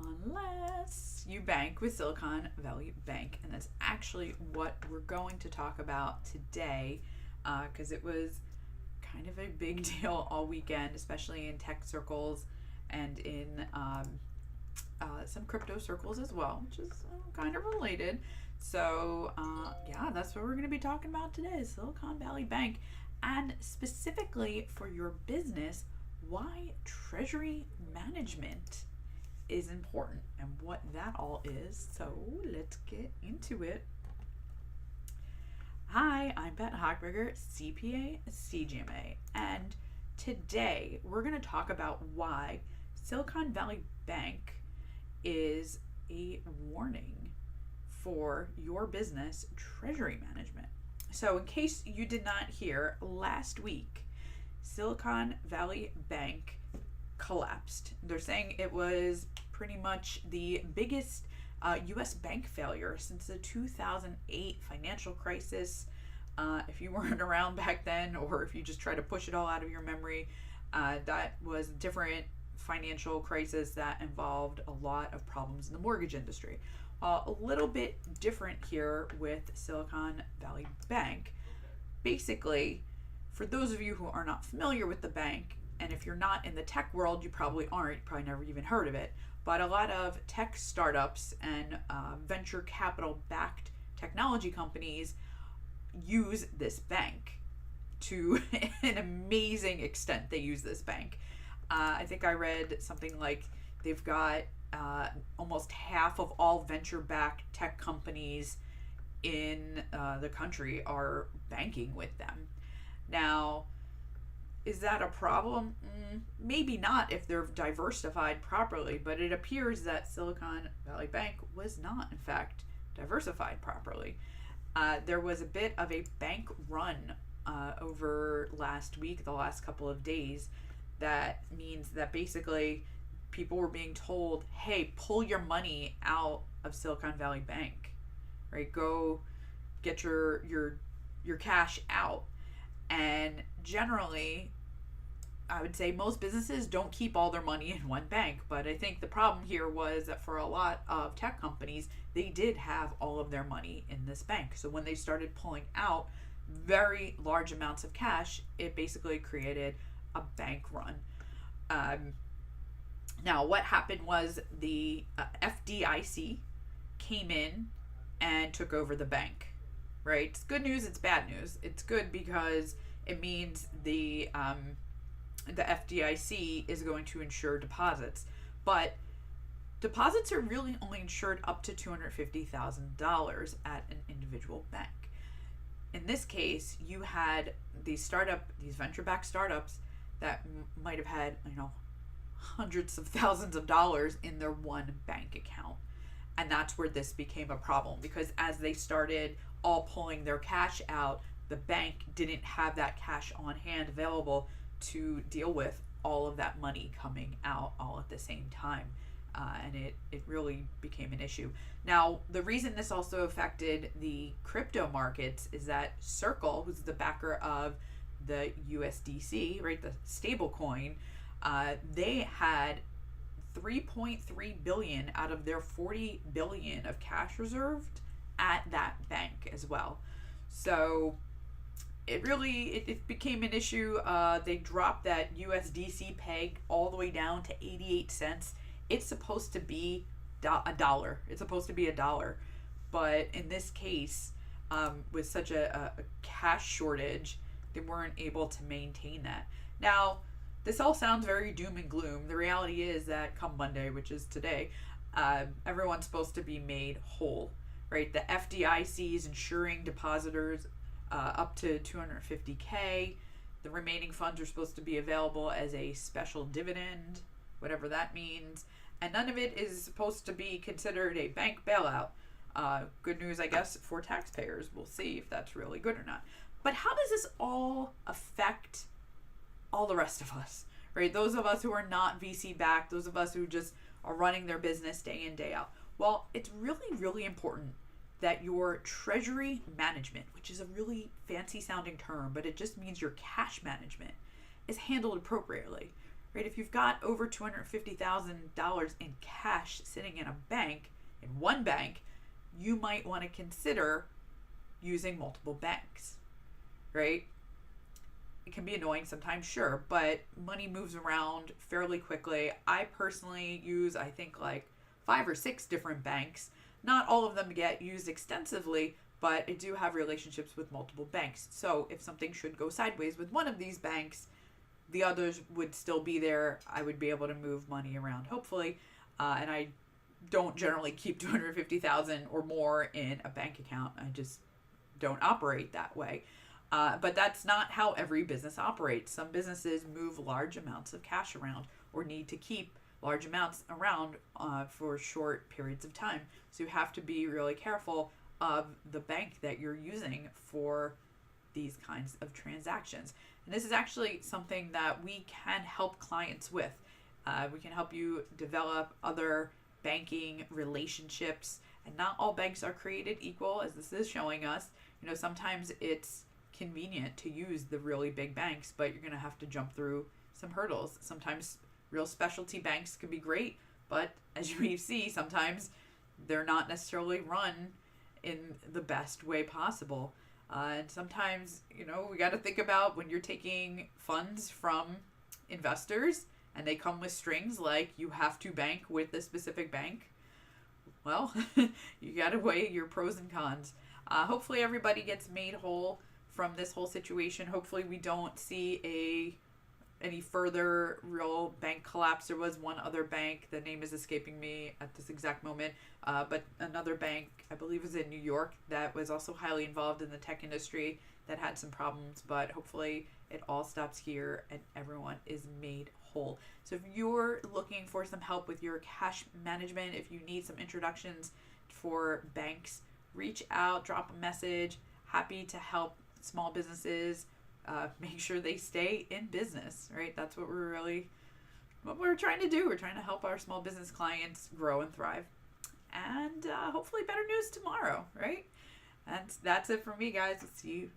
unless you bank with Silicon Valley Bank. And that's actually what we're going to talk about today, because it was kind of a big deal all weekend, especially in tech circles and in some crypto circles as well, which is kind of related. So yeah, that's what we're going to be talking about today, Silicon Valley Bank, and specifically for your business, why treasury management is important and what that all is. So let's get into it. Hi, I'm Beth Hochberger, CPA, CGMA, and today we're going to talk about why Silicon Valley Bank is a warning for your business treasury management. So in case you did not hear, last week Silicon Valley Bank collapsed. They're saying it was pretty much the biggest U.S. bank failure since the 2008 financial crisis. If you weren't around back then, or if you just try to push it all out of your memory, that was a different financial crisis that involved a lot of problems in the mortgage industry. A little bit different here with Silicon Valley Bank. Basically, for those of you who are not familiar with the bank, and if you're not in the tech world, you probably aren't, you probably never even heard of it, but a lot of tech startups and venture capital backed technology companies use this bank to an amazing extent. They use this bank. I think I read something like they've got almost half of all venture-backed tech companies in the country are banking with them. Now, is that a problem? Maybe not if they're diversified properly, but it appears that Silicon Valley Bank was not, in fact, diversified properly. There was a bit of a bank run over last week, the last couple of days. That means that basically people were being told, hey, pull your money out of Silicon Valley Bank, right? Go get your cash out. And generally, I would say most businesses don't keep all their money in one bank, but I think the problem here was that for a lot of tech companies, they did have all of their money in this bank. So when they started pulling out very large amounts of cash, it basically created a bank run. Now, what happened was the FDIC came in and took over the bank, right? It's good news, it's bad news. It's good because it means the FDIC is going to insure deposits, but deposits are really only insured up to $250,000 at an individual bank. In this case, you had these venture-backed startups that might have had, hundreds of thousands of dollars in their one bank account. And that's where this became a problem, because as they started all pulling their cash out, the bank didn't have that cash on hand available to deal with all of that money coming out all at the same time. And it really became an issue. Now, the reason this also affected the crypto markets is that Circle, who's the backer of the USDC, right, the stable coin, they had 3.3 billion out of their 40 billion of cash reserved at that bank as well. So it became an issue. They dropped that USDC peg all the way down to 88 cents. It's supposed to be a dollar. It's supposed to be a dollar. But in this case, with such a cash shortage, they weren't able to maintain that. Now, this all sounds very doom and gloom. The reality is that come Monday, which is today, everyone's supposed to be made whole, right? The FDIC is insuring depositors up to $250K. The remaining funds are supposed to be available as a special dividend, whatever that means. And none of it is supposed to be considered a bank bailout. Good news, I guess, for taxpayers. We'll see if that's really good or not. But how does this all affect all the rest of us, right? Those of us who are not VC backed, those of us who just are running their business day in, day out. Well, it's really, really important that your treasury management, which is a really fancy sounding term, but it just means your cash management, is handled appropriately, right? If you've got over $250,000 in cash sitting in a bank, in one bank, you might want to consider using multiple banks, right? It can be annoying sometimes, sure, but money moves around fairly quickly. I personally use, I think, like 5 or 6 different banks. Not all of them get used extensively, but I do have relationships with multiple banks. So if something should go sideways with one of these banks, the others would still be there. I would be able to move money around, hopefully. And I don't generally keep 250,000 or more in a bank account. I just don't operate that way. But that's not how every business operates. Some businesses move large amounts of cash around or need to keep large amounts around for short periods of time. So you have to be really careful of the bank that you're using for these kinds of transactions. And this is actually something that we can help clients with. We can help you develop other banking relationships. And not all banks are created equal, as this is showing us. Sometimes it's convenient to use the really big banks, but you're going to have to jump through some hurdles. Sometimes real specialty banks can be great, but as you may see, sometimes they're not necessarily run in the best way possible. And sometimes, we got to think about when you're taking funds from investors and they come with strings like you have to bank with a specific bank. Well, you got to weigh your pros and cons. Hopefully everybody gets made whole from this whole situation. Hopefully we don't see any further real bank collapse. There was one other bank, the name is escaping me at this exact moment, but another bank, I believe was in New York, that was also highly involved in the tech industry that had some problems, but hopefully it all stops here and everyone is made whole. So if you're looking for some help with your cash management, if you need some introductions for banks, reach out, drop a message. Happy to help small businesses make sure they stay in business, right? That's what we're trying to do. We're trying to help our small business clients grow and thrive. And hopefully better news tomorrow, right? And that's it for me, guys. See you